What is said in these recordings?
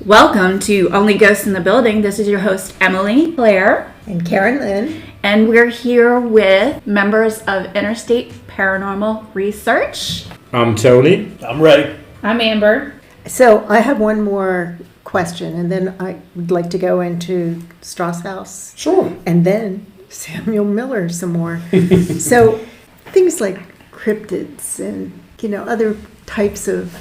Welcome to Only Ghosts in the Building. This is your host, Emily, Claire, and Karen Lynn. And we're here with members of Interstate Paranormal Research. I'm Tony. I'm ready. I'm Amber. So I have one more question, and then I would like to go into Strauss House. Sure. And then Samuel Miller some more. So things like cryptids and, other types of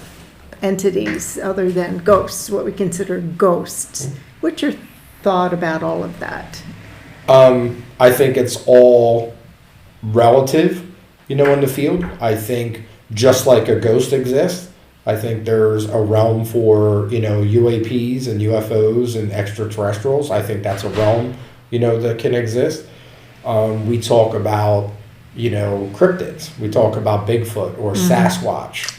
entities other than ghosts, what we consider ghosts. What's your thought about all of that? I think it's all relative, in the field. I think just like a ghost exists, I think there's a realm for, UAPs and UFOs and extraterrestrials. I think that's a realm, that can exist. We talk about, cryptids. We talk about Bigfoot or Sasquatch,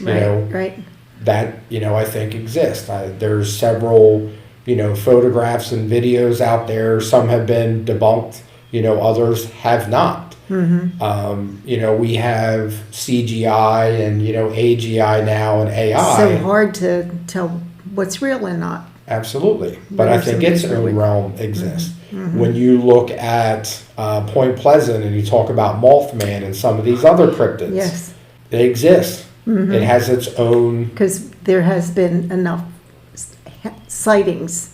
Right. that, I think exists. There's several, photographs and videos out there. Some have been debunked, others have not. Mm-hmm. We have CGI and, AGI now and AI. So hard to tell what's real and not. Absolutely. But I think its own realm exists. Mm-hmm. When you look at Point Pleasant and you talk about Mothman and some of these other cryptids, yes, they exist. Mm-hmm. It has its own... Because there has been enough sightings,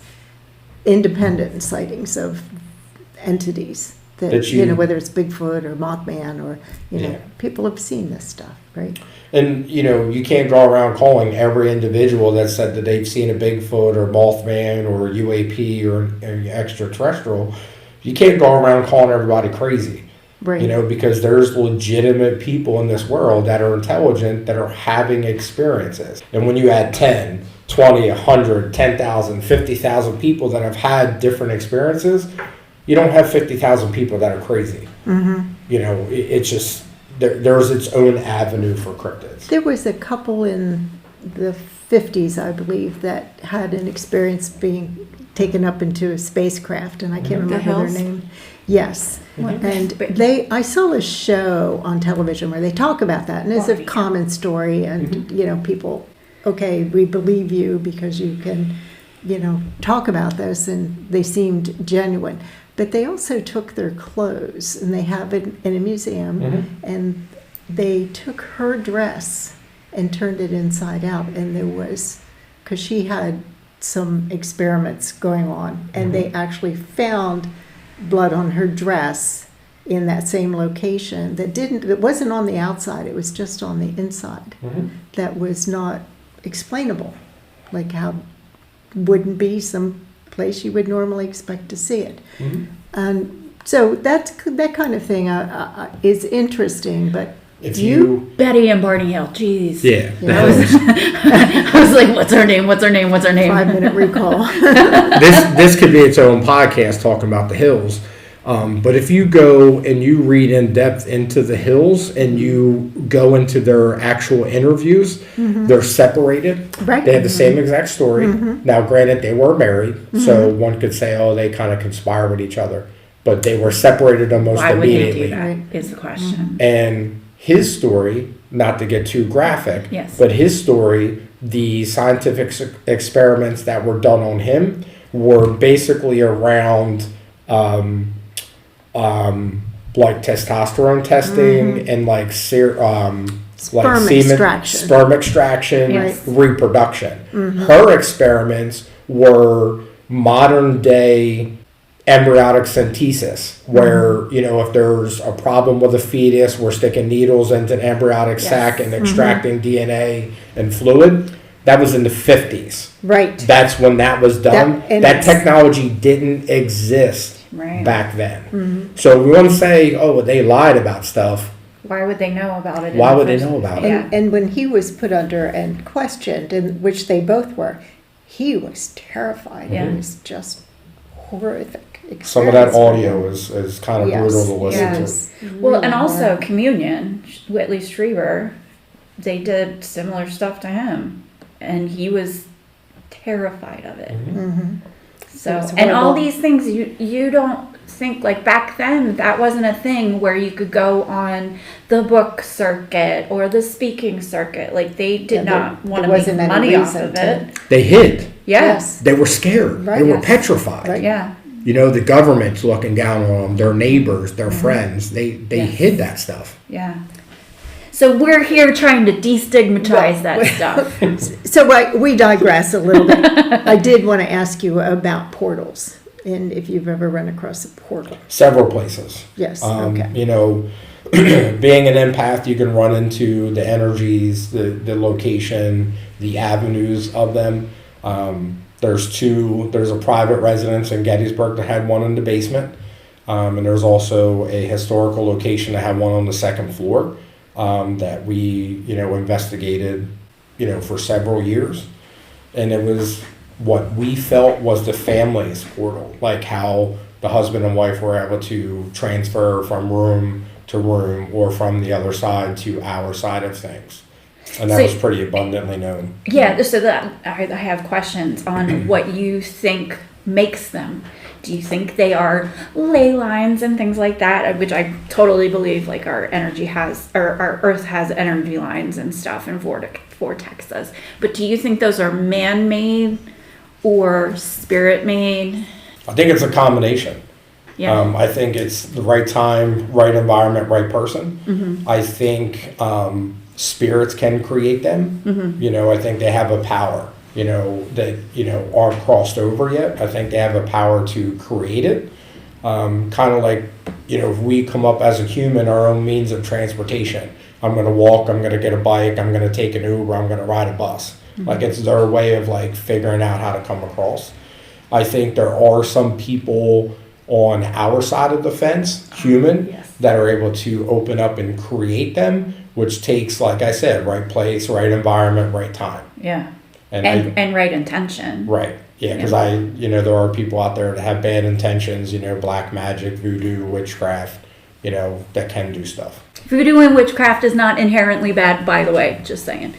independent sightings of entities that whether it's Bigfoot or Mothman or, people have seen this stuff, right? And, you can't go around calling every individual that said that they've seen a Bigfoot or Mothman or UAP or an extraterrestrial. You can't go around calling everybody crazy. Right. Because there's legitimate people in this world that are intelligent, that are having experiences. And when you add 10, 20, 100, 10,000, 50,000 people that have had different experiences, you don't have 50,000 people that are crazy. Mm-hmm. It's just, there's its own avenue for cryptids. There was a couple in the 50s, I believe, that had an experience being taken up into a spacecraft, and I can't remember their name. Yes. Mm-hmm. And I saw a show on television where they talk about that, and it's a common story, and, people, okay, we believe you because you can, talk about this, and they seemed genuine. But they also took their clothes, and they have it in a museum, and they took her dress and turned it inside out, and there was, because she had some experiments going on, and they actually found blood on her dress in that same location it wasn't on the outside, it was just on the inside. That was not explainable, like how wouldn't be some place you would normally expect to see it. And so that kind of thing is interesting, but if you Betty and Barney Hill, jeez. Yeah. I was like, what's her name? 5-minute recall. This could be its own podcast talking about the hills. But if you go and you read in depth into the hills and you go into their actual interviews, they're separated. Right. They have the same exact story. Now, granted, they were married, so one could say, they kind of conspire with each other. But they were separated almost immediately. Why would he do that is the question. And his story, not to get too graphic, but his story, the scientific experiments that were done on him were basically around like testosterone testing and like sperm extraction, reproduction. Her experiments were modern day embryonic synthesis, where if there's a problem with a fetus, we're sticking needles into an embryonic sac and extracting DNA and fluid. That was in the 50s. Right. That's when that was done. That technology didn't exist back then. So we want to say, they lied about stuff. Why would they know about it? Why would they know about it? And when he was put under and questioned, in which they both were, he was terrified. It was just horrific. Some of that audio is kind of brutal to listen to. Well, and also Communion, Whitley Strieber, they did similar stuff to him, and he was terrified of it. So, and all these things you don't think like back then that wasn't a thing where you could go on the book circuit or the speaking circuit. Like they did not want to make money off of it. They hid. Yes. They were scared. Right. They were Yes. petrified. Right. Yeah. You know, the government's looking down on them, their neighbors, their friends. They hid that stuff. Yeah. So we're here trying to destigmatize that stuff. So we digress a little bit. I did want to ask you about portals, and if you've ever run across a portal. Several places. Yes, okay. You know, being an empath, you can run into the energies, the location, the avenues of them. There's a private residence in Gettysburg that had one in the basement. And there's also a historical location that had one on the second floor that we, investigated, for several years. And it was what we felt was the family's portal, like how the husband and wife were able to transfer from room to room or from the other side to our side of things. And that was pretty abundantly known. Yeah, so that I have questions on what you think makes them. Do you think they are ley lines and things like that? Which I totally believe, like our energy has, or our Earth has energy lines and stuff and vortexes. But do you think those are man-made or spirit-made? I think it's a combination. Yeah. I think it's the right time, right environment, right person. Mm-hmm. I think spirits can create them. Mm-hmm. I think they have a power, that, aren't crossed over yet. I think they have a power to create it. Kind of like, if we come up as a human, our own means of transportation. I'm going to walk, I'm going to get a bike, I'm going to take an Uber, I'm going to ride a bus. Mm-hmm. Like it's their way of like figuring out how to come across. I think there are some people on our side of the fence, human, Yes. that are able to open up and create them, which takes, like I said, right place, right environment, right time. Yeah. And And right intention. right. Yeah, because there are people out there that have bad intentions, black magic, voodoo, witchcraft, that can do stuff. Voodoo and witchcraft is not inherently bad, by the way, just saying.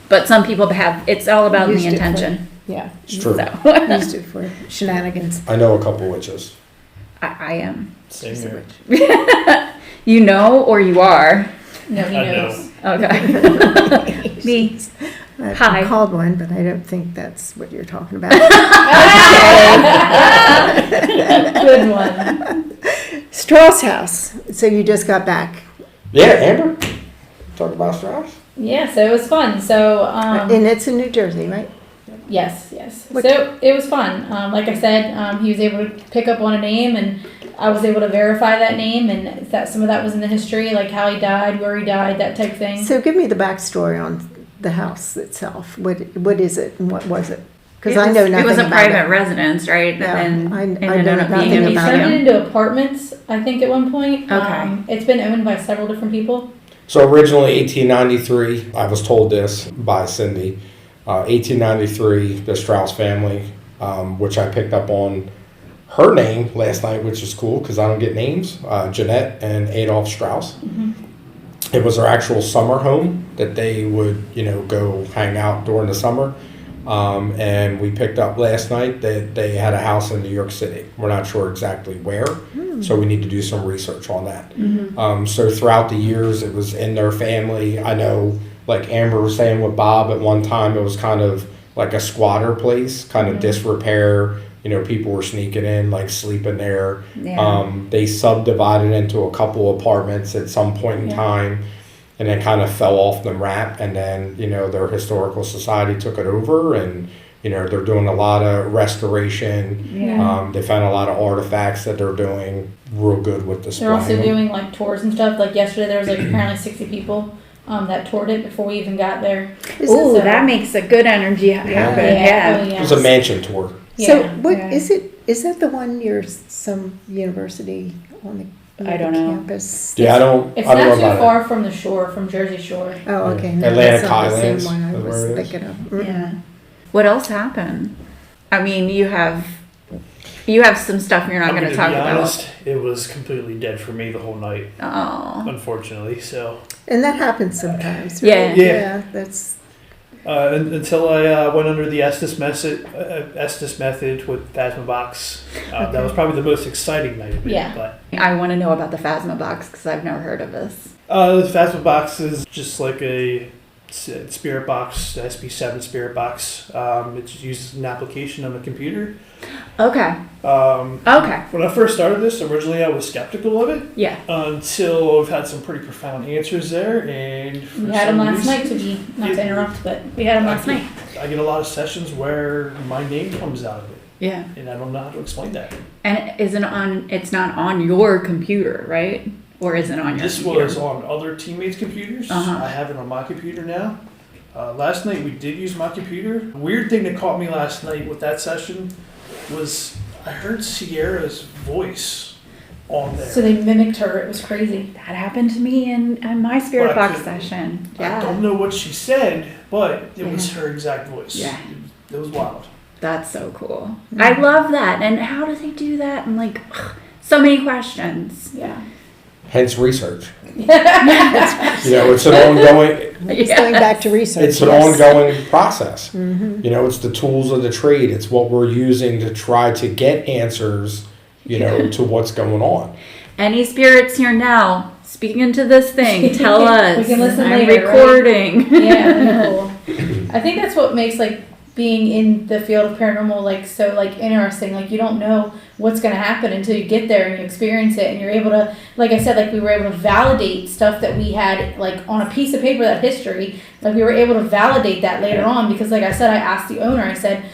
But some people have, it's all about Used the it intention. Yeah. It's true. So. Used it for shenanigans. I know a couple witches. I am. Same here. You know or you are? No, he I knows. Okay. Me. I've Hi. been called one, but I don't think that's what you're talking about. Good one. Strauss House. So you just got back. Yeah, Amber? Talk about Strauss? Yeah, so it was fun. So, And it's in New Jersey, right? yes, yes. What- So it was fun. Like I said, he was able to pick up on a name, and I was able to verify that name, and that some of that was in the history, like how he died, where he died, that type of thing. So give me the backstory on the house itself. What is it and what was it? Because I know nothing about it. It was a private residence, right? Yeah, And I it know ended up being nothing a He about turned it museum. into apartments, I think, at one point. Okay. It's been owned by several different people. So originally 1893, I was told this by Cindy, 1893, the Strauss family, which I picked up on her name last night, which is cool because I don't get names, Jeanette and Adolf Strauss. Mm-hmm. It was their actual summer home that they would, go hang out during the summer. And we picked up last night that they had a house in New York City. We're not sure exactly where, so we need to do some research on that. So throughout the years, it was in their family. I know, like Amber was saying with Bob, at one time it was kind of like a squatter place, kind of disrepair. People were sneaking in, like sleeping there. Yeah. They subdivided into a couple apartments at some point in time, and then kind of fell off the map. And then, their historical society took it over, and, they're doing a lot of restoration. Yeah. They found a lot of artifacts that they're doing real good with displaying They're also them. doing like tours and stuff. Like yesterday, there was like apparently 60 people that toured it before we even got there. Ooh, So- that makes a good energy happen. Yeah. Oh, yeah. It was a mansion tour. So Yeah. what Yeah. is it? Is that the one near some university on the I don't know. campus? Yeah, I don't It's know not too about far from the shore, from Jersey Shore. Oh, okay. No, Atlantic that's not the Highlands same one I is was where it is. thinking of. Mm. Yeah. What else happened? I mean, you have some stuff you're not going to talk be about. honest, it was completely dead for me the whole night, Oh. unfortunately. So And that happens sometimes. Yeah. Right? Yeah. That's Until I went under the Estes method with Phasmabox. That was probably the most exciting night of it. Yeah. But I want to know about the Phasma box because I've never heard of this. the Phasmabox is just like a spirit box, the SB7 spirit box. It's used as an application on the computer. Okay. Okay. When I first started this, originally I was skeptical of it. Yeah. Until I've had some pretty profound answers there, and We had them last night not to interrupt, but we had them last night. I get a lot of sessions where my name comes out of it, Yeah. and I don't know how to explain that. And it's not on your computer, right? Or is it on your This computer? was on other teammates' computers. Uh-huh. I have it on my computer now. Last night we did use my computer. The weird thing that caught me last night with that session was I heard Sierra's voice on there. So they mimicked her. It was crazy. That happened to me in my spirit But I box couldn't- session. I Yeah. don't know what she said, but it was her exact voice. Yeah. It was wild. That's so cool. I love that. And how do they do that? And like, so many questions. Yeah. Hence research. You know, it's an ongoing. It's going back to research. It's an yes. ongoing process. You know, it's the tools of the trade. It's what we're using to try to get answers, you know, to what's going on. Any spirits here now, speaking into this thing, tell us. We can listen I'm later, right? recording. Yeah, that'd be cool. I think that's what makes like being in the field of paranormal like so like interesting. Like you don't know what's gonna happen until you get there and you experience it, and you're able to, like I said, like we were able to validate stuff that we had like on a piece of paper, that history. Like we were able to validate that later on because, like I said, I asked the owner. I said,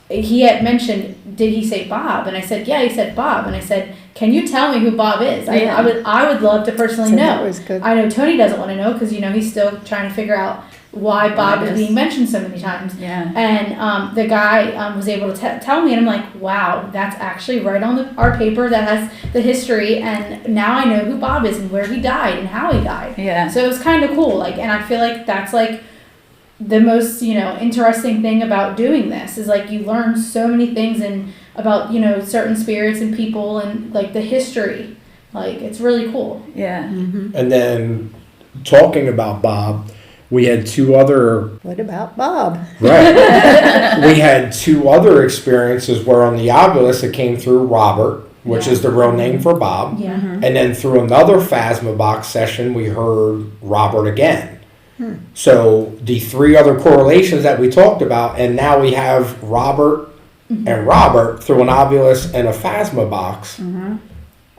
he had mentioned, did he say Bob? And I said, yeah, he said Bob. And I said, can you tell me who Bob is? Yeah. I would love to personally So know. that was good. I know Tony doesn't want to know because, you know, he's still trying to figure out why Bob is being mentioned so many times. Yeah. And the guy was able to tell me, and I'm like, wow, that's actually right on our paper that has the history, and now I know who Bob is and where he died and how he died. Yeah. So it was kind of cool. Like, and I feel like that's like the most, you know, interesting thing about doing this is like you learn so many things and about, you know, certain spirits and people and like the history. Like it's really cool. Yeah. And then talking about Bob, we had two other What about Bob? right. We had two other experiences where on the obelisk it came through Robert, which is the real name for Bob. Yeah. And then through another Phasma box session, we heard Robert again. So the three other correlations that we talked about, and now we have Robert and Robert through an obelisk and a Phasma box.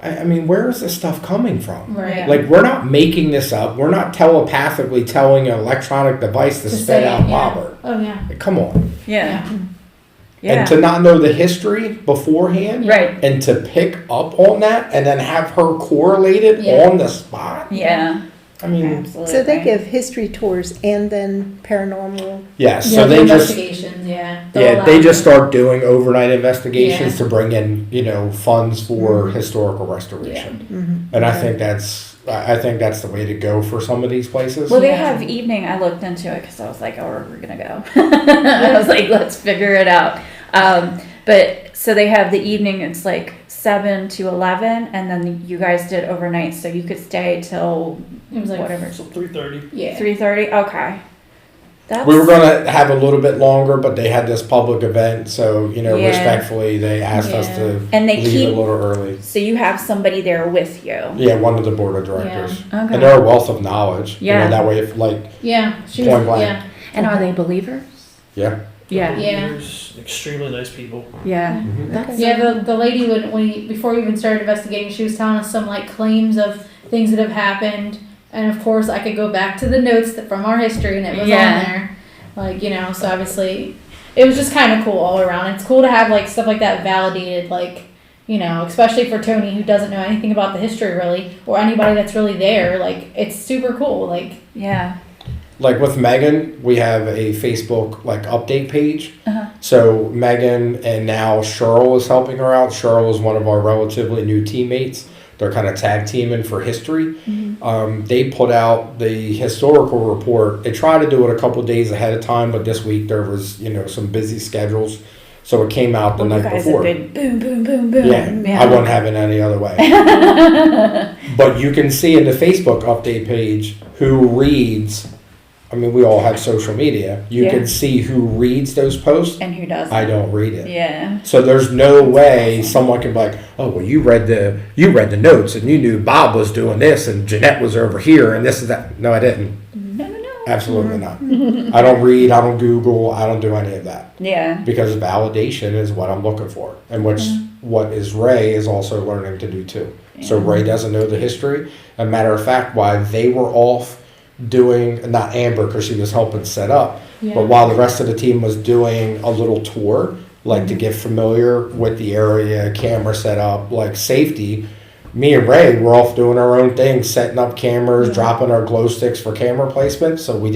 I mean, where is this stuff coming from? Right. Like, we're not making this up. We're not telepathically telling an electronic device to To spit say out it, yeah. Robert. Oh yeah. Come on. Yeah. And to not know the history beforehand, Right. and to pick up on that and then have her correlated Yeah. on the spot. Yeah. I mean, Absolutely. So they give history tours and then paranormal. yes. Yeah, So the they just investigations, yeah. they just start doing overnight investigations to bring in, you know, funds for historical restoration. And I think that's the way to go for some of these places. Well, they Yeah. have evening. I looked into it because I was like, oh, we're going to go. I was like, let's figure it out. But so they have the evening, it's like 7 to 11, and then you guys did overnight, so you could stay till It was like whatever, So 3:30. Yeah. 3:30? Okay. That's, We were going to have a little bit longer, but they had this public event, so, you know, Yeah. respectfully, they asked us to And they leave keep- a little early. so you have somebody there with you. Yeah, one of the board of directors. Okay. And they're a wealth of knowledge. Yeah. You know, that way, if, like, Yeah. She Point was, blank. yeah. And are they believers? yeah. Yeah. Yeah. Leaders, extremely nice people. Yeah. That's Yeah, the lady before we even started investigating, she was telling us some like claims of things that have happened, and of course I could go back to the notes from our history, and it was Yeah. on there, like, you know. So obviously, it was just kind of cool all around. It's cool to have like stuff like that validated, like, you know, especially for Tony who doesn't know anything about the history really, or anybody that's really there. Like, it's super cool. Like, yeah. Like with Megan, we have a Facebook like update page. Uh-huh. So Megan and now Cheryl is helping her out. Cheryl is one of our relatively new teammates. They're kind of tag teaming for history. They put out the historical report. They try to do it a couple days ahead of time, but this week there was, you know, some busy schedules. So it came out the Well, you night guys before. have been boom, boom, boom, boom. Yeah, I wouldn't have it any other way. But you can see in the Facebook update page who reads I mean, we all have social media. You Yeah. can see who reads those posts. And who doesn't? I don't read it. Yeah. So there's no way someone can be like, oh, well, you read the notes and you knew Bob was doing this and Jeanette was over here and this is that. No, I didn't. No. Absolutely not. I don't read. I don't Google. I don't do any of that Yeah. because validation is what I'm looking for, and what is Ray is also learning to do too. So Ray doesn't know the history. A matter of fact, while they were off doing, not Amber because she was helping set up, but while the rest of the team was doing a little tour, like to get familiar with the area, camera setup, like safety, me and Ray were off doing our own thing, setting up cameras, dropping our glow sticks for camera placement, so we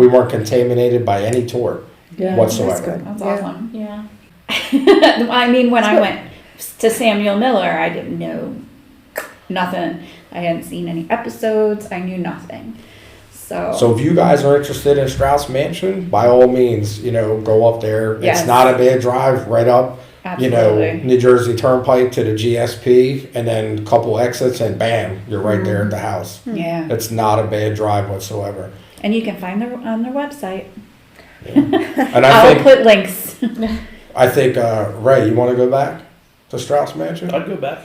weren't contaminated by any tour whatsoever. That's good. That's Yeah. awesome. Yeah. I mean, when I went to Samuel Miller, I didn't know nothing. I hadn't seen any episodes. I knew nothing. So if you guys are interested in Strauss Mansion, by all means, go up there. Yes. It's not a bad drive, right up, Absolutely. New Jersey Turnpike to the GSP, and then a couple exits, and bam, you're right there at the house. Yeah. It's not a bad drive whatsoever. And you can find them on their website. And I'll put links. I think Ray, you want to go back to Strauss Mansion? I'd go back.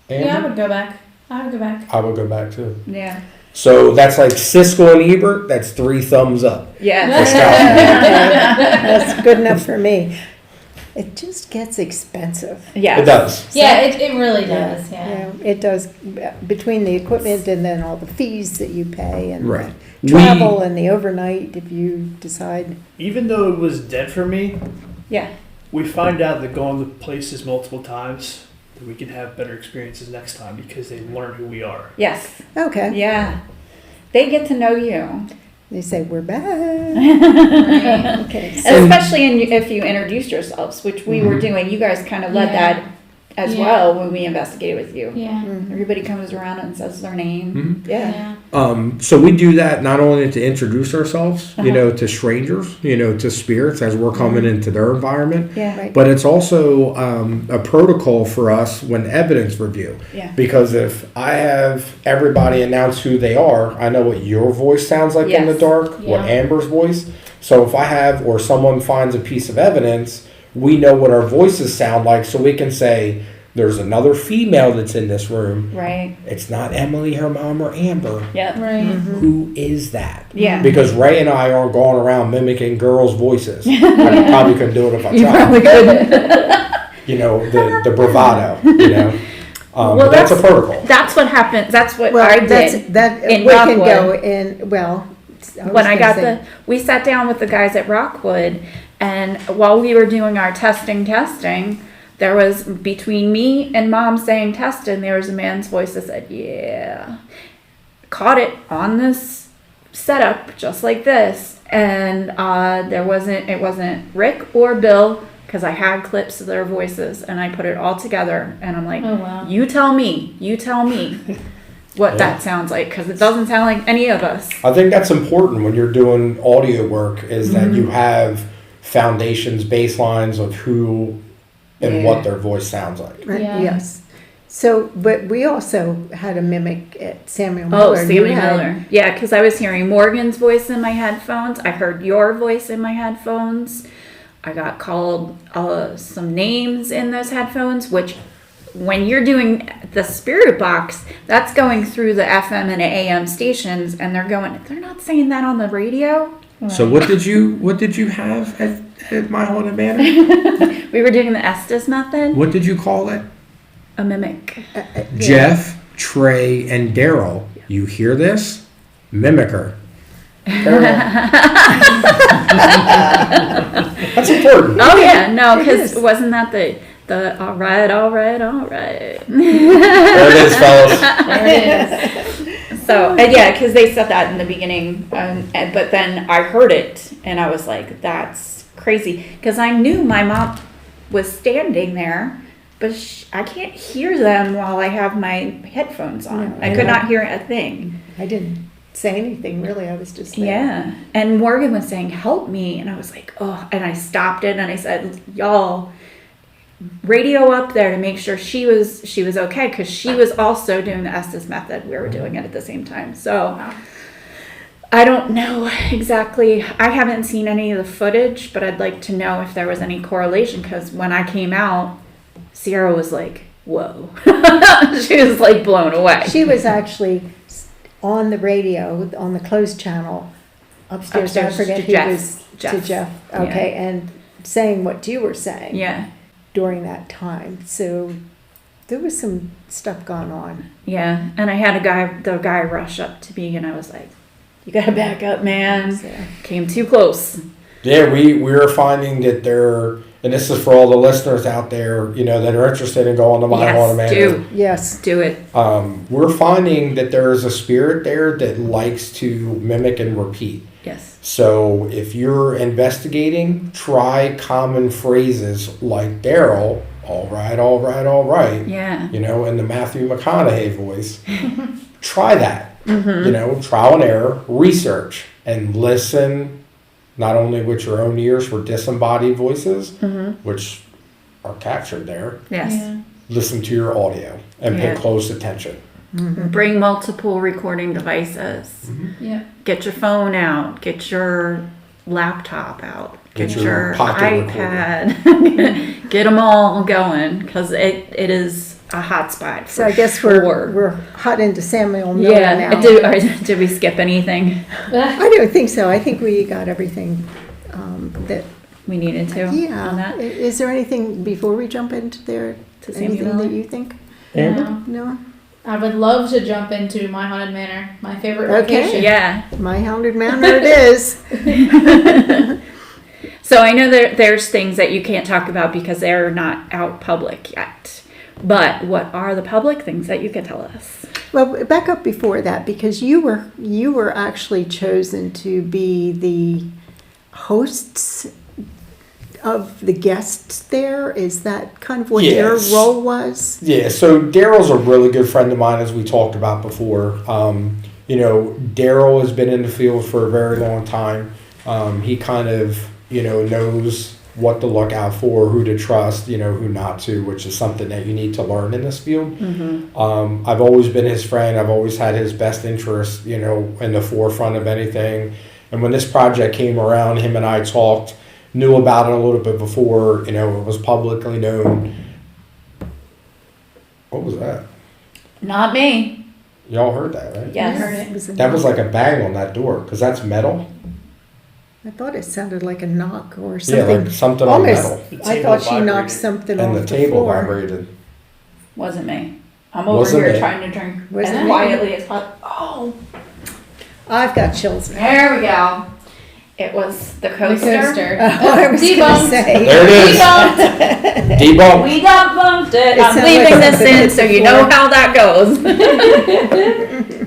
Amber? Yeah, I would go back. I would go back. I would go back too. Yeah. So that's like Siskel and Ebert. That's 3 thumbs up. Yeah. For Strauss Mansion. That's good enough for me. It just gets expensive. Yeah. It does. Yeah, it really does. Yeah. It does, between the equipment and then all the fees that you pay and Right. the travel and the overnight if you decide. Even though it was dead for me, Yeah. we find out that going to places multiple times, that we can have better experiences next time because they learn who we are. Yes. Okay. Yeah. They get to know you. They say, we're back. Right. Okay. So, Especially if you introduced yourselves, which we were doing. You guys kind of led Yeah. that as Yeah. well when we investigated with you. Yeah. Everybody comes around and says their name. Mhm. Yeah. So we do that not only to introduce ourselves, to strangers, to spirits as we're coming into their environment, Yeah. Right. but it's also a protocol for us when evidence review. Yeah. Because if I have everybody announce who they are, I know what your voice sounds like in the Yes. dark, what Yeah. Amber's voice. So if I have, or someone finds a piece of evidence, we know what our voices sound like, so we can say, there's another female that's in this room. Right. It's not Emily, her mom, or Amber. Yeah. Right. Who is that? Yeah. Because Ray and I aren't going around mimicking girls' voices. I probably couldn't do it if I You tried. probably couldn't. The bravado. But that's a protocol. That's what happened. That's what well, I that's, did. that, in we can Rockwood. go in, well. When I got we sat down with the guys at Rockwood, and while we were doing our testing, there was, between me and Mom saying testing, there was a man's voice that said, yeah. Caught it on this setup, just like this. And it wasn't Rick or Bill, because I had clips of their voices, and I put it all together, and I'm like, Oh, wow. you tell me what that sounds like, because it doesn't sound like any of us. I think that's important when you're doing audio work, is that you have foundations, baselines of who and Yeah. what their voice sounds like. Right, Yeah. yes. So, but we also had a mimic at Samuel Oh, Miller. Sammy You had- Miller. Yeah, because I was hearing Morgan's voice in my headphones. I heard your voice in my headphones. I got called some names in those headphones, which when you're doing the spirit box, that's going through the FM and AM stations, and they're not saying that on the radio. So what did you have at My Haunted Manor? We were doing the Estes method, What did you call it? a mimic. Jeff, Trey, and Daryl. You hear this? Mimicker. That's important. Oh yeah, no, It because is. wasn't that the all right. There it is, fellas. There it is. So yeah, because they said that in the beginning, but then I heard it and I was like, "That's crazy," because I knew my mom was standing there, but I can't hear them while I have my headphones on. No. I could not hear a thing. I didn't say anything really. I was just there. Yeah, and Morgan was saying, "Help me," and I was like, "Oh," and I stopped it and I said, "Y'all, radio up there to make sure she was okay," because she was also doing the Estes method. We were doing it at the same time. So I don't know exactly. I haven't seen any of the footage, but I'd like to know if there was any correlation, because when I came out, Sierra was like, whoa. She was like blown away. She was actually on the radio, on the closed channel, upstairs I forget to who Jeff. was, Jeff. to Jeff, okay, and saying what you were saying Yeah. during that time. So there was some stuff going on. Yeah. And I had the guy rush up to me, and I was like, you gotta back up, man. So, Came too close. Yeah, we're finding that there, and this is for all the listeners out there, you know, that are interested in going to My Haunted Manor. do. yes. Do it. We're finding that there is a spirit there that likes to mimic and repeat. Yes. So if you're investigating, try common phrases like Daryl, all right, all right, all right. Yeah. You know, in the Matthew McConaughey voice. Try that. Mm-hmm. You know, trial and error, research, and listen not only with your own ears for disembodied voices, which are captured there, Yes. Yeah. listen to your audio and pay Yeah. close attention. Bring multiple recording devices. Yeah. Get your phone out. Get your laptop out. Get Get your your pocket iPad. Get them all going, because it is a hot spot. So I guess we're hot into Samuel Miller now. Did we skip anything I don't think so. I think we got everything that. we needed to on Yeah. that? Is there anything before we jump into there? To Samuel Anything Miller? that you think? No. No. I would love to jump into My Haunted Manor, my favorite Okay. location. Yeah. My Haunted Manor it is. So I know that there's things that you can't talk about because they're not out public yet. But what are the public things that you can tell us? Well, back up before that, because you were actually chosen to be the hosts of the guests there. Is that kind of what your Yes. role was? Yeah, so Daryl's a really good friend of mine, as we talked about before. You know, Daryl has been in the field for a very long time. He kind of, you know, knows what to look out for, who to trust, you know, who not to, which is something that you need to learn in this field. I've always been his friend. I've always had his best interest, you know, in the forefront of anything. And when this project came around, him and I talked, knew about it a little bit before, you know, it was publicly known. What was that? Not me. Y'all heard that, right? Yes. I heard it. That was like a bang on that door, because that's metal. I thought it sounded like a knock or Yeah, something. like something on Almost. metal. The I table thought she vibrated. knocked something And off the the table floor. vibrated. Wasn't me. I'm over Wasn't here me. trying to drink Wasn't as me. quietly as possible. Oh, I've got chills now. there we go. It was the The coaster. coaster. I was going to Debunked. say. There it is. Debunked. Debunked. We debunked it. It I'm sounded leaving like this something in so you know how that goes.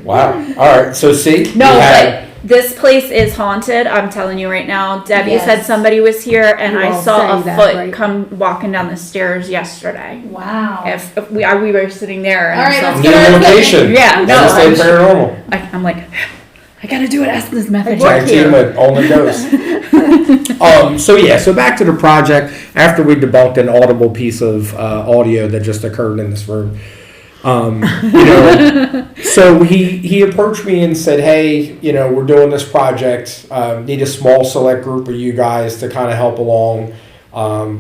Wow. All right. So see. No, we had- but this place is haunted. I'm telling you right now. Debbie Yes. said somebody was here, and You I all saw a say that, foot right? come walking down the stairs yesterday. Wow. If we were sitting there, and All right, I let's saw- New get our location. Yeah, no, Interstate I'm sure- Paranormal. I'm like, I gotta do it. Ask this method. Work Tag here. team with only ghosts. So back to the project. After we debunked an audible piece of audio that just occurred in this room, you know, so he approached me and said, "Hey, you know, we're doing this project. Need a small select group of you guys to kind of help along.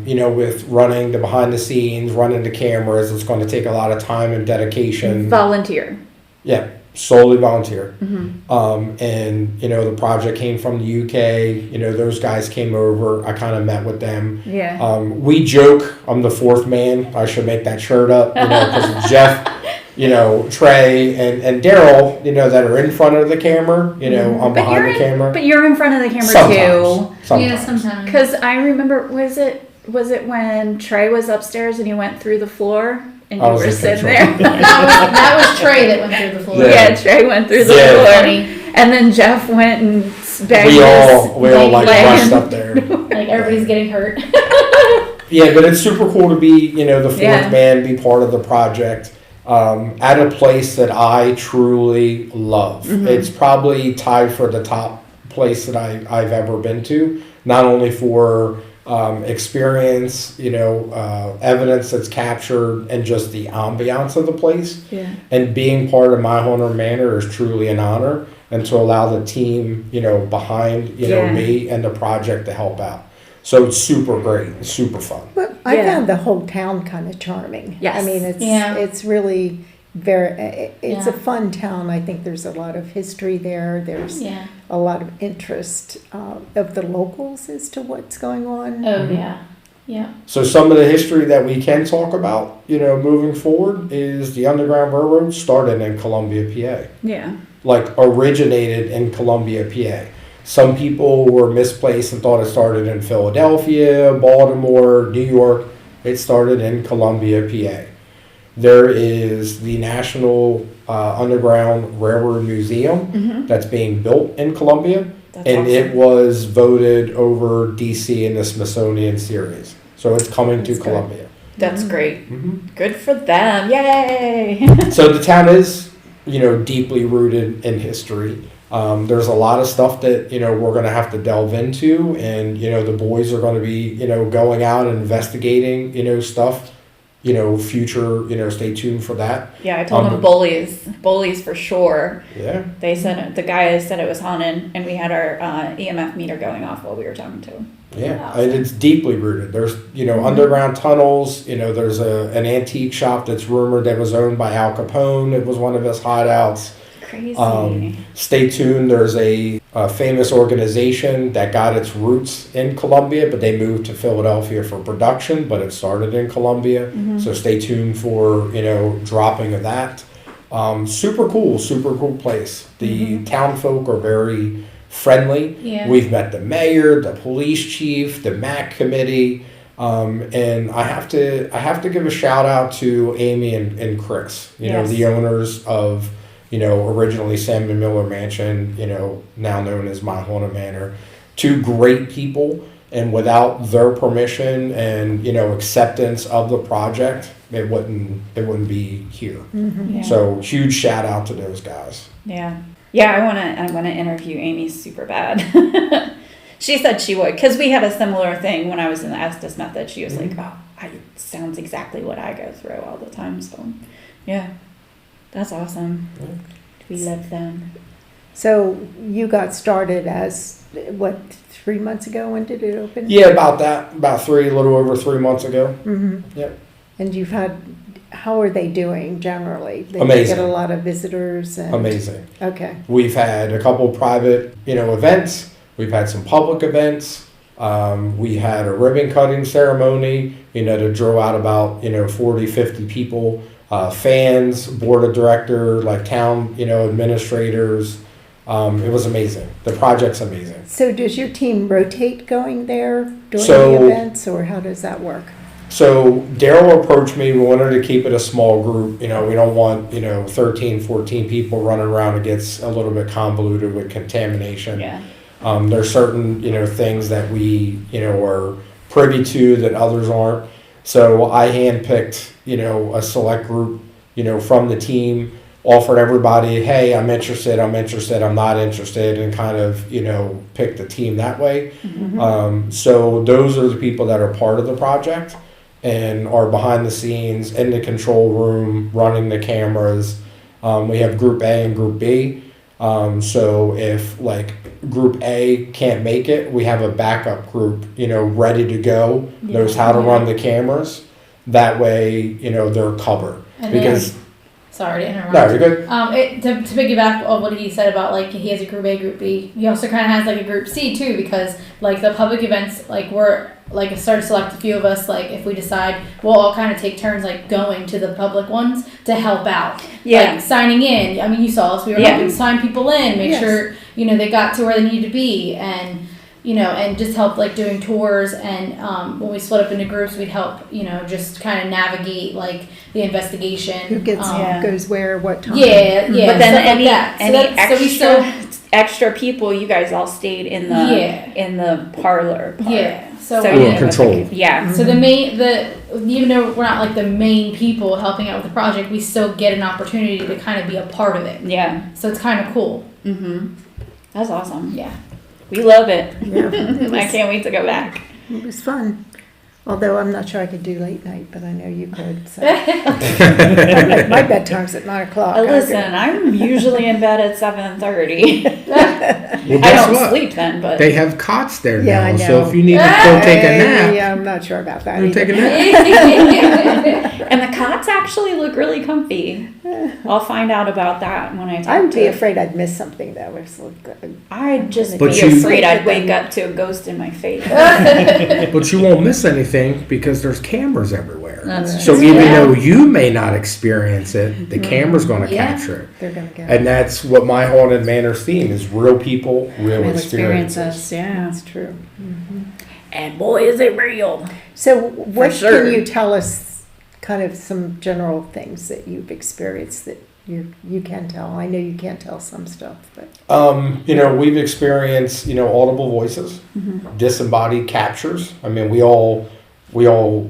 You know, with running the behind the scenes, running the cameras. It's going to take a lot of time and dedication. Volunteer. Yeah, solely volunteer. And, you know, the project came from the UK. You know, those guys came over. I kind of met with them. Yeah. We joke, I'm the fourth man. I should make that shirt up, you know, because Jeff, you know, Trey, and Daryl, you know, that are in front of the camera. You know, I'm behind the camera. But you're in front of the camera Sometimes. Yeah, sometimes. Because I remember, was it when Trey was upstairs and he went through the floor and I you was were in sitting control. there? That was Trey that went through the floor. Yeah. Yeah, Trey went through the Yeah. floor, Funny. and then Jeff went and banged We all his like leg. rushed up there. Like everybody's getting hurt. Yeah, but it's super cool to be, you know, the fourth Yeah. man, be part of the project at a place that I truly love. It's probably tied for the top place that I've ever been to, not only for experience, you know, evidence that's captured, and just the ambiance of the place. Yeah. And being part of My Haunted Manor is truly an honor. and to allow the team, behind, Yeah. me and the project to help out. So it's super great, it's super fun. But I Yeah. found the whole town kind of charming. Yes. I mean, Yeah. it's really it's a Yeah. fun town. I think there's a lot of history there. There's Yeah. a lot of interest of the locals as to what's going on. Oh yeah. Yeah. So some of the history that we can talk about, moving forward is the Underground Railroad started in Columbia, PA. Yeah. Like originated in Columbia, PA. Some people were misplaced and thought it started in Philadelphia, Baltimore, New York. It started in Columbia, PA. There is the National Underground Railroad Museum that's being built in Columbia, That's and awesome. it was voted over DC in the Smithsonian series. So it's coming to That's good. Columbia. That's great. hmm Good for them. Yay. So the town is, deeply rooted in history. There's a lot of stuff that, we're going to have to delve into, and, the boys are going to be, going out and investigating, stuff, future, stay tuned for that. Yeah, I told them bullies for sure. Yeah. They said the guy said it was haunted, and we had our EMF meter going off while we were talking to him. Yeah, and it's deeply rooted. There's, underground tunnels. There's an antique shop that's rumored that was owned by Al Capone. It was one of his hideouts. Crazy. Stay tuned. There's a famous organization that got its roots in Columbia, but they moved to Philadelphia for production, but it started in Columbia. So stay tuned for, dropping of that. Super cool place. The town folk are very friendly. Yeah. We've met the mayor, the police chief, the MAC committee. And I have to give a shout out to Amy and Chris, Yes. the owners of, originally Sam and Miller Mansion, now known as My Haunted Manor. Two great people, and without their permission and, acceptance of the project, it wouldn't be here. Yeah. So huge shout out to those guys. Yeah. Yeah, I wanna interview Amy super bad. She said she would, because we had a similar thing when I was in the Estes method. She was like, "Oh, it sounds exactly what I go through all the time." So, yeah, that's awesome. Yeah. We love them. So you got started as, 3 months ago? When did it open? Yeah, about that. About a little over 3 months ago. Mm-hmm. Yep. And how are they doing generally? They Amazing. get a lot of visitors. And, Amazing. Okay. We've had a couple private, events. We've had some public events. We had a ribbon cutting ceremony, to draw out about, 40, 50 people, fans, board of director, like town, administrators. It was amazing. The project's amazing. So does your team rotate going there during So- the events, or how does that work? So Daryl approached me. We wanted to keep it a small group. We don't want, 13, 14 people running around. It gets a little bit convoluted with contamination. Yeah. There's certain, things that we, are privy to that others aren't. So I handpicked, a select group, from the team, offered everybody, hey, I'm interested, I'm not interested, and kind of, picked the team that way. So those are the people that are part of the project and are behind the scenes in the control room, running the cameras. We have Group A and Group B. So if Group A can't make it, we have a backup group, ready to go, knows how to run the cameras. That way, they're covered. And Because sorry to interrupt. no, you're good. To piggyback on what he said about he has a group A, group B. He also kind of has a group C too, because the public events we're start to select a few of us. If we decide, we'll all kind of take turns going to the public ones to help out. Yeah. Signing in. I mean, you saw us. We were helping sign people in, make Yes. sure they got to where they needed to be, and and just help doing tours. And when we split up into groups, we'd help just kind of navigate the investigation. Who gets goes where, what time? Yeah. But then stuff any that. extra people, you guys all stayed in the parlor part. Yeah. So So We're you in know, control. Yeah. So even though we're not the main people helping out with the project, we still get an opportunity to kind of be a part of it. Yeah. So it's kind of cool. That's awesome. Yeah. We love it. Yeah, I can't wait to go back. it was fun. Although I'm not sure I could do late night, but I know you could. So. My bedtime's at 9 o'clock. Listen, I'm usually in bed at 7:30. Well, I guess don't what? sleep then, but They have cots there Yeah, I now, know. so if you need to go take a nap, Yeah, I'm not sure about that go either. take a nap. and the cots actually look really comfy. I'll find out about that when I talk I'd to be afraid I'd miss something though. It's like, I'd just But be you- afraid I'd wake up to a ghost in my face. But you won't miss anything because there's cameras everywhere. That's So true. even Yeah. though you may not experience it, the camera's going to Yeah. capture it. they're gonna go. And that's what my haunted manor's theme is: real people, real Real experiences. experiences, yeah. That's true. And boy, is it real. So what sure. can you tell us, kind of some general things that you've experienced that you can tell? I know you can't tell some stuff, but We've experienced, audible voices, disembodied captures. I mean, we all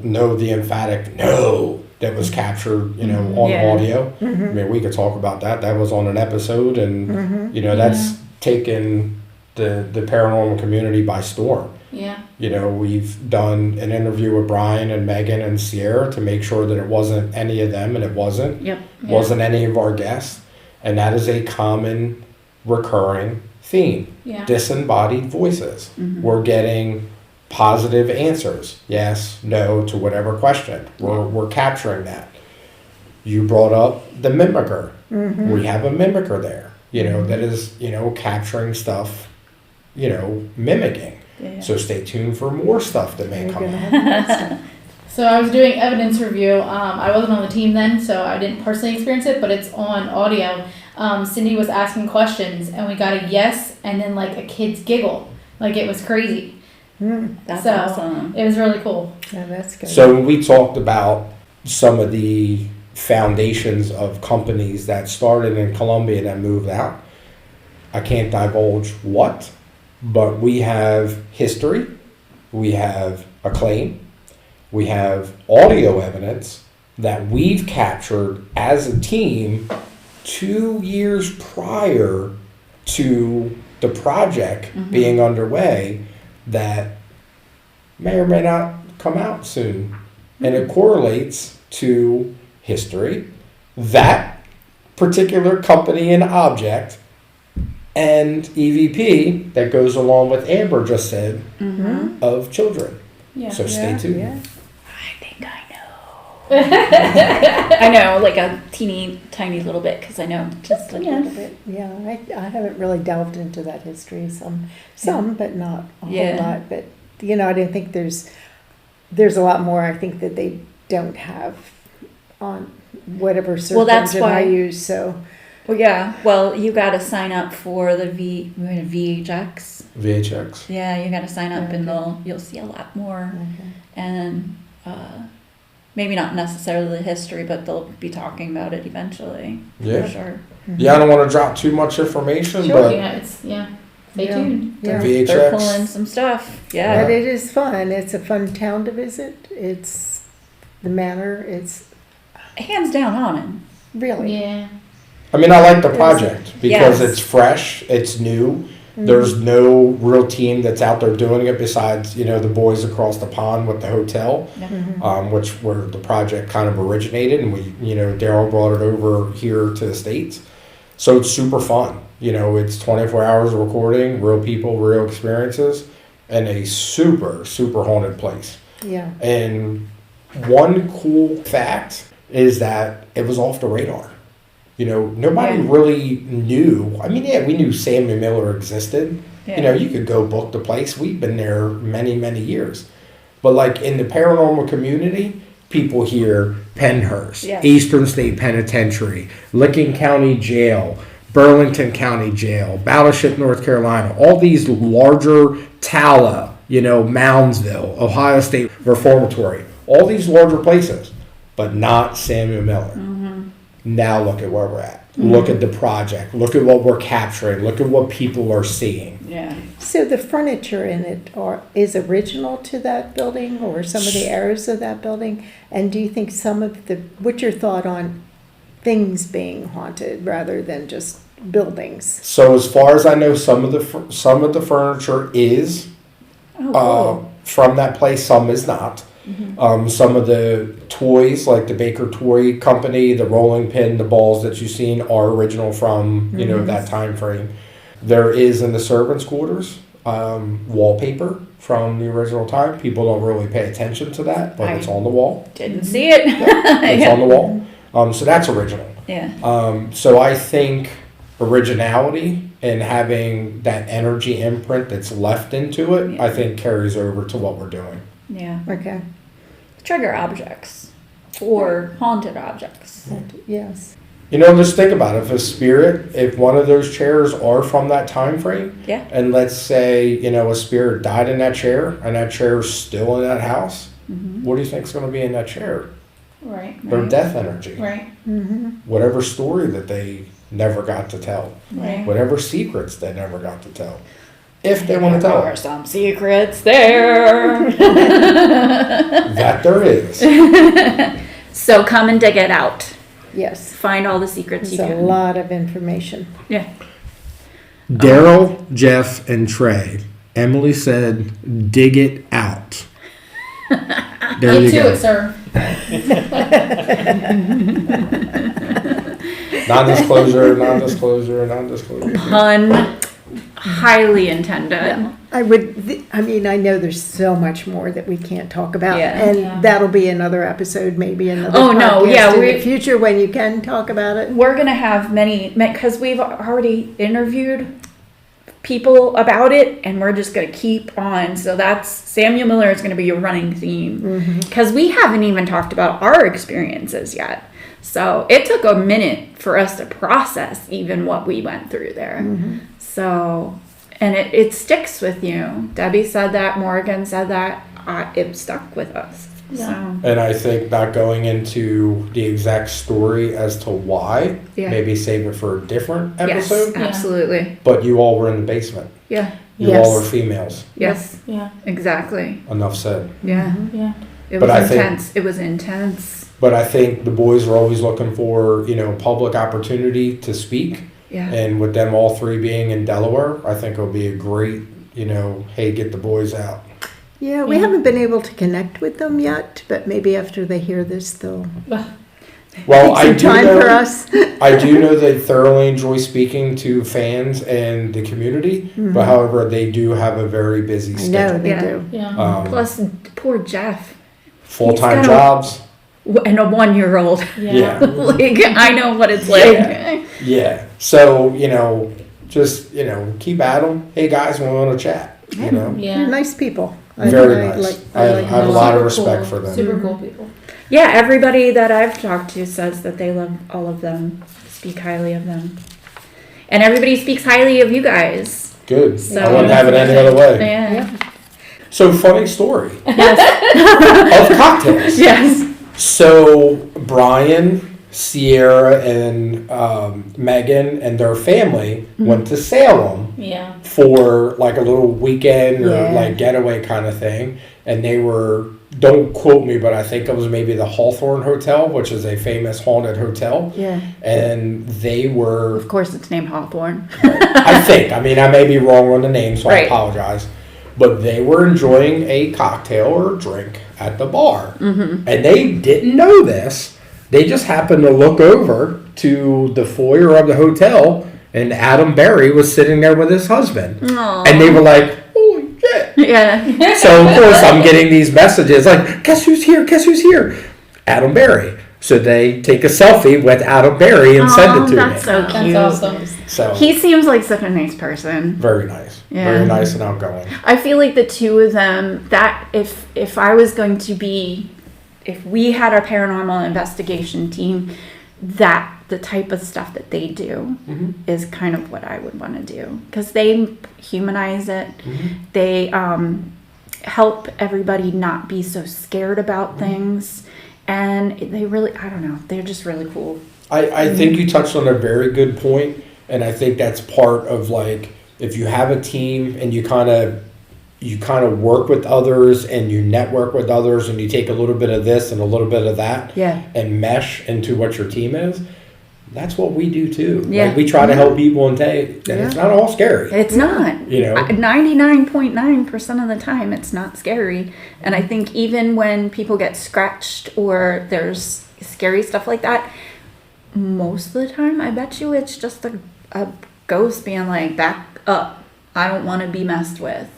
know the emphatic no that was captured, on Yeah. audio. I mean, we could talk about that. That was on an episode, and that's taken the paranormal community by storm. Yeah. We've done an interview with Brian and Megan and Sierra to make sure that it wasn't any of them, and it wasn't. Yep. Wasn't any of our guests. And that is a common recurring theme. Yeah. Disembodied voices. We're getting positive answers. Yes, no, to whatever question. We're capturing that. You brought up the mimicker. We have a mimicker there, that is, capturing stuff, mimicking. Yeah. So stay tuned for more stuff that may you're come gonna out. have that stuff. So I was doing evidence review. I wasn't on the team then, so I didn't personally experience it, but it's on audio. Cindy was asking questions, and we got a yes, and then like a kid's giggle. Like it was crazy. That's So, awesome. It was really cool. Yeah, that's good. So when we talked about some of the foundations of companies that started in Colombia and then moved out, I can't divulge what, but we have history, we have a claim, we have audio evidence that we've captured as a team 2 years prior to the project being underway that may or may not come out soon. And it correlates to history, that particular company and object, and EVP that goes along with Amber just said of children. Yeah. So stay tuned. Yeah. I think I know. I know, like a teeny tiny little bit, because I know just A little bit. Yeah, I haven't really delved into that history. Some, but not a Yeah. whole lot. But I didn't think there's a lot more. I think that they don't have on whatever search Well, that's engine I why- use. So Well, yeah. Well, you got to sign up for the VHX. VHX. Yeah, you got to sign up, and Okay. you'll see a lot more, okay. and maybe not necessarily the history, but they'll be talking about it eventually. Yeah. For sure. Yeah, I don't want to drop too much information, Sure. but Yeah. Stay Yeah. tuned. Yeah. They're pulling VHX. some stuff. But Yeah. it is fun. It's a fun town to visit. It's the Manor. It's Hands down haunted. really. Yeah. I mean, I like the project because Yes. it's fresh, it's new. There's no real team that's out there doing it besides, the boys across the pond with the hotel, which where the project kind of originated, and Daryl brought it over here to the States. So it's super fun. It's 24 hours of recording, real people, real experiences, and a super, super haunted place. Yeah. And one cool fact is that it was off the radar. Nobody Yeah. really knew. I mean, yeah, we knew Samuel Miller existed. Yeah. You could go book the place. We've been there many, many years. But like in the paranormal community, people hear Pennhurst, Yes. Eastern State Penitentiary, Licking County Jail, Burlington County Jail, Battleship, North Carolina, all these larger Tala, Moundsville, Ohio State Reformatory, all these larger places, but not Samuel Miller. Now look at where we're at. Look at the project. Look at what we're capturing. Look at what people are seeing. Yeah. So the furniture in it is original to that building, or some of the areas of that building? And do you think what's your thought on things being haunted rather than just buildings? So as far as I know, some of the furniture is Oh, cool. from that place. Some is not. Some of the toys, like the Baker Toy Company, the rolling pin, the balls that you've seen are original from, you know, that time frame. There is in the servants' quarters wallpaper from the original time. People don't really pay attention to that, but it's on the wall. Didn't see it. It's on the wall. So that's original. Yeah. So I think originality and having that energy imprint that's left into it, I think carries over to what we're doing. Yeah. Okay, Trigger objects or haunted objects. yes. You know, just think about it. If a spirit, if one of those chairs are from that time frame, Yeah. and let's say, you know, a spirit died in that chair and that chair is still in that house, what do you think is going to be in that chair? Right. Their death energy. Right. Whatever story that they never got to tell. Right. Whatever secrets they never got to tell. If they want to There tell are it. some secrets there. That there is. So come and dig it out. Yes, Find all the secrets it's you a can. lot of information. Yeah. Daryl, Jeff, and Trey. Emily said, dig it out. There you Get to go. it, sir. Non-disclosure. Pun highly intended. I mean, I know there's so much more that we can't talk about, Yeah. and Yeah. that'll be another episode, maybe another Oh, no, podcast yeah, in we- the future when you can talk about it. We're gonna have many, because we've already interviewed people about it, and we're just gonna keep on. So that's Samuel Miller is gonna be a running theme, because we haven't even talked about our experiences yet. So it took a minute for us to process even what we went through there. So, and it sticks with you. Debbie said that, Morgan said that, it stuck with us. Yeah. So, And I think not going into the exact story as to why, Yeah. maybe save it for a different yes, episode. absolutely. But you all were in the basement. Yeah, You Yes. all are females. yes, Yeah. exactly. Enough said. Yeah. Yeah. It But was I think- intense. It was intense. But I think the boys are always looking for, you know, public opportunity to speak. Yeah. And with them all three being in Delaware, I think it'll be a great, you know, hey, get the boys out. Yeah, we haven't been able to connect with them yet, but maybe after they hear this, they'll Well, take some time for us. I do know they thoroughly enjoy speaking to fans and the community, but however, they do have a very busy I know schedule. they Yeah. do. Yeah. Plus, poor Jeff Full-time he's gotta- jobs. and a 1-year-old. Yeah. Like, I know what it's like. Yeah. So, you know, just, you know, keep at them. Hey, guys, we want to chat, you know. Yeah. They're nice people. Very nice. I have a lot of respect Super for them. Super cool people. Yeah, everybody that I've talked to says that they love all of them, speak highly of them. And everybody speaks highly of you guys. Good. So- I wouldn't have it any other way. Yeah. So, funny story Yes. of cocktails. Yes. So Brian, Sierra, and Megan and their family went to Salem Yeah. for like a little weekend or Yeah. like getaway kind of thing. And they were, don't quote me, but I think it was maybe the Hawthorne Hotel, which is a famous haunted hotel. Yeah. And they were, Of course, it's named Hawthorne. I think, I mean, I may be wrong on the name, so I Right. apologize. But they were enjoying a cocktail or a drink at the bar. And they didn't know this. They just happened to look over to the foyer of the hotel, and Adam Berry was sitting there with his husband. Aw. And they were like, holy shit. Yeah. So, of course, I'm getting these messages like, guess who's here? Guess who's here? Adam Berry. So they take a selfie with Adam Berry and send it to that's me. so That's cute. awesome. So, He seems like such a nice person. very nice. Yeah. Very nice and outgoing. I feel like the two of them, that if I was going to be, if we had a paranormal investigation team, that the type of stuff that they do is kind of what I would want to do, because they humanize it. They help everybody not be so scared about things, and they really, I don't know, they're just really cool. I think you touched on a very good point, and I think that's part of like if you have a team and you kind of work with others and you network with others and you take a little bit of this and a little bit of that Yeah. and mesh into what your team is. That's what we do too. Yeah. Like we try to help people and it's not all scary. It's not. You know? 99.9% of the time, it's not scary. And I think even when people get scratched or there's scary stuff like that, most of the time, I bet you it's just a ghost being like, back up. I don't want to be messed with.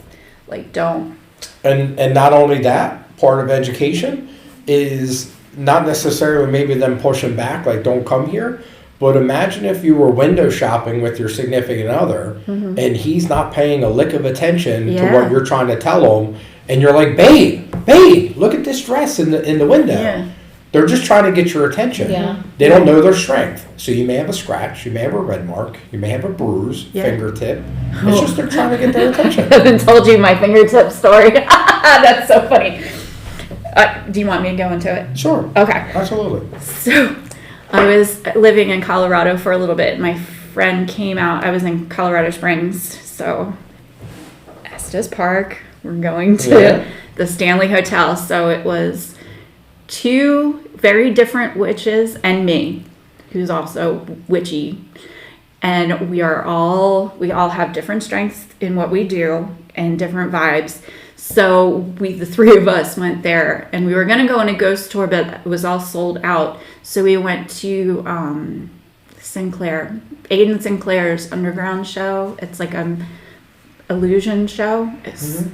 Like, don't. And not only that, part of education is not necessarily maybe them pushing back, like don't come here. But imagine if you were window shopping with your significant other and he's not paying a lick of attention to what you're trying to tell him. And you're like, babe, look at this dress in the window. Yeah. They're just trying to get your attention. Yeah. They don't know their strength. So you may have a scratch, you may have a red mark, you may have a bruise, fingertip. It's just they're trying to get their attention. I haven't told you my fingertip story. That's so funny. Do you want me to go into it? Sure. Okay. Absolutely. So I was living in Colorado for a little bit. My friend came out. I was in Colorado Springs. So Estes Park. We're going to the Stanley Hotel. So it was 2 very different witches and me, who's also witchy. And we all have different strengths in what we do and different vibes. So the 3 of us went there, and we were going to go on a ghost tour, but it was all sold out. So we went to Aiden Sinclair's underground show. It's like an illusion show.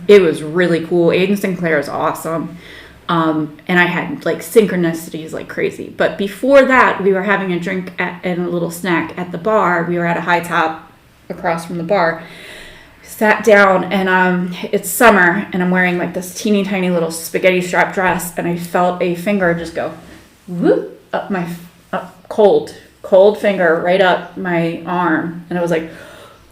It was really cool. Aiden Sinclair is awesome. And I had like synchronicities like crazy. But before that, we were having a drink and a little snack at the bar. We were at a high top across from the bar. Sat down, and it's summer, and I'm wearing like this teeny tiny little spaghetti strap dress, and I felt a finger just go whoop up my cold finger right up my arm, and I was like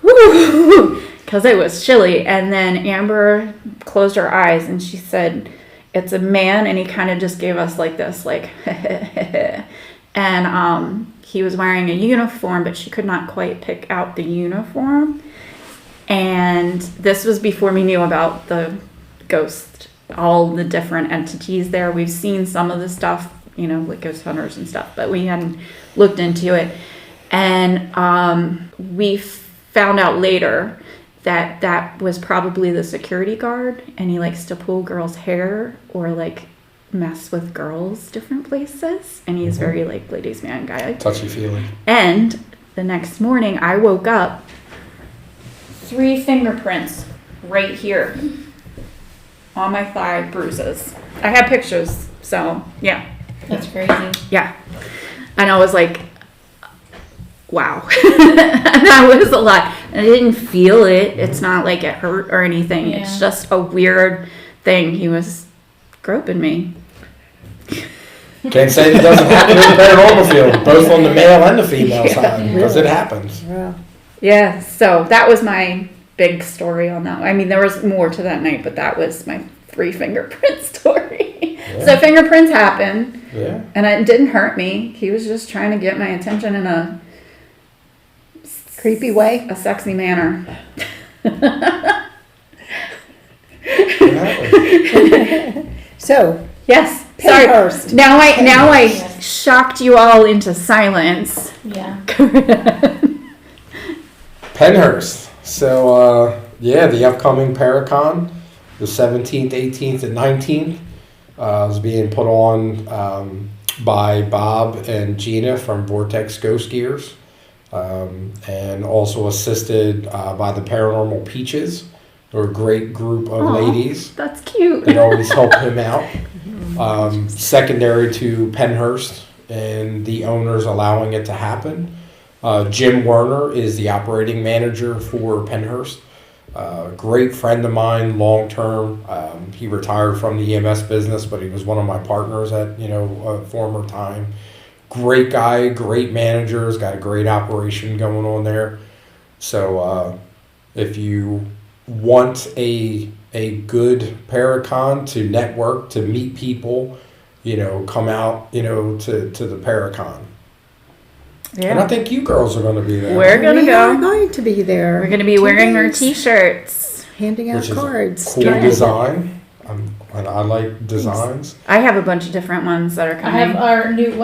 whoo, because it was chilly. And then Amber closed her eyes and she said, "It's a man," and he kind of just gave us like this like and he was wearing a uniform, but she could not quite pick out the uniform. And this was before we knew about the ghost, all the different entities there. We've seen some of the stuff, you know, like ghost hunters and stuff, but we hadn't looked into it. And we found out later that was probably the security guard, and he likes to pull girls' hair or like mess with girls different places. And he's very like ladies' man guy. Touchy feely. And the next morning I woke up, 3 fingerprints right here on my thigh, bruises. I have pictures, so yeah. That's crazy. Yeah. And I was like, wow. That was a lot. And I didn't feel it. It's not like it hurt or anything. Yeah. It's just a weird thing. He was groping me. Can't say it doesn't happen in the paranormal field, both on the male and the female side, because it happens. Yeah. Yeah, so that was my big story on that. I mean, there was more to that night, but that was my 3 fingerprint story. Yeah. So fingerprints happen, Yeah. and it didn't hurt me. He was just trying to get my attention in a Creepy way. a sexy manner. It happens. So, Yes. Sorry. Penhurst. Now I Yes. shocked you all into silence. Yeah. Penhurst. So, the upcoming Paracon, the 17th, 18th, and 19th, is being put on by Bob and Gina from Vortex Ghost Gears, and also assisted by the Paranormal Peaches. They're a great group of Aw, ladies That's cute. that always help him out. Secondary to Penhurst and the owners allowing it to happen. Jim Werner is the operating manager for Penhurst. Great friend of mine, long term. He retired from the EMS business, but he was one of my partners at a former time. Great guy, great manager. Has got a great operation going on there. So if you want a good Paracon to network, to meet people, come out, to the Paracon. And I think you girls are going to be there. We're gonna we are go. going to be there. We're gonna be 2 wearing our days, T-shirts. handing out Which is a cards. cool design. I'm And I like designs. I have a bunch of different ones that are I coming. have one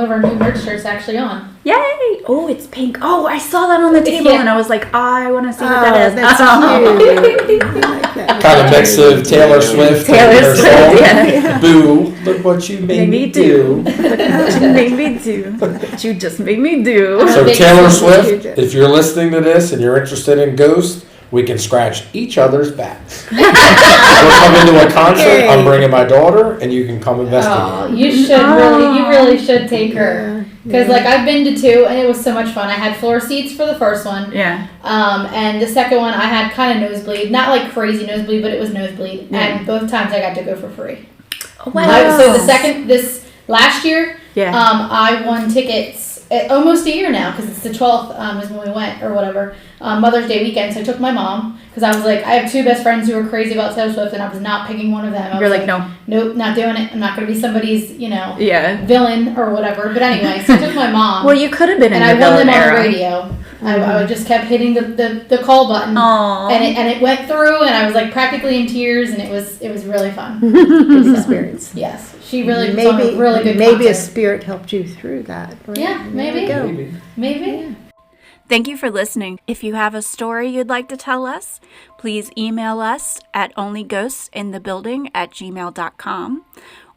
of our new merch shirts actually on. Yay! Oh, it's pink. Oh, I saw that on the table Yeah. and I was like, I want to see what that is. That's cute. I like that. Kind of mix of Taylor Swift Taylor and her Swift, song. yeah. Boo, look what you made me do. Look what you made me do. What you just made me do. So Big Taylor Swift. Swift, if you're listening to this and you're interested in ghosts, we can scratch each other's backs. We're coming to a concert. Yay. I'm bringing my daughter, and you can come Oh, investigate. you really should take her. Because like I've been to 2 and it was so much fun. I had floor seats for the first one. Yeah. And the second one I had kind of nosebleed. Not like crazy nosebleed, but it was nosebleed. Yeah. And both times I got to go for free. Oh, wow. So this last year, Yeah. I won tickets almost a year now because it's the 12th is when we went or whatever. Mother's Day weekend. So I took my mom because I was like, I have 2 best friends who are crazy about Taylor Swift and I was not picking one of them. I You're was like, no. Nope, not doing it. I'm not going to be somebody's, Yeah. villain or whatever. But anyway, so I took my mom. Well, you could have been in and the I won villain them on era. the radio. I just kept hitting the call button. Aww. And it went through and I was like practically in tears and it was really fun. Good experience. Yes. She really was on a really good maybe a concert. spirit helped you through that. Right? Yeah, maybe. There we go. Maybe. Thank you for listening. If you have a story you'd like to tell us, please email us at onlyghostsinthebuilding@gmail.com,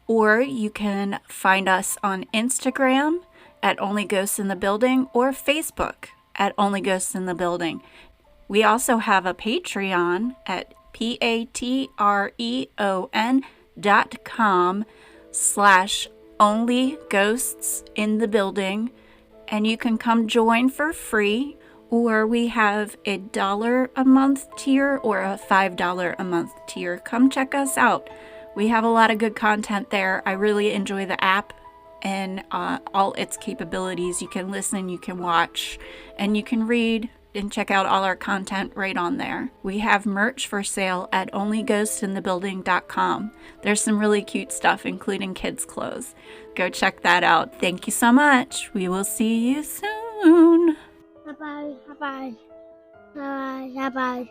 or you can find us on Instagram at Only Ghosts in the Building or Facebook at Only Ghosts in the Building. We also have a Patreon at patreon.com/onlyghosts-in-the-building, and you can come join for free, or we have a $1 a month tier or a $5 a month tier. Come check us out. We have a lot of good content there. I really enjoy the app and all its capabilities. You can listen, you can watch, and you can read and check out all our content right on there. We have merch for sale at onlyghostinthebuilding.com. There's some really cute stuff, including kids' clothes. Go check that out. Thank you so much. We will see you soon. Bye bye. Bye bye. Bye bye. Bye bye.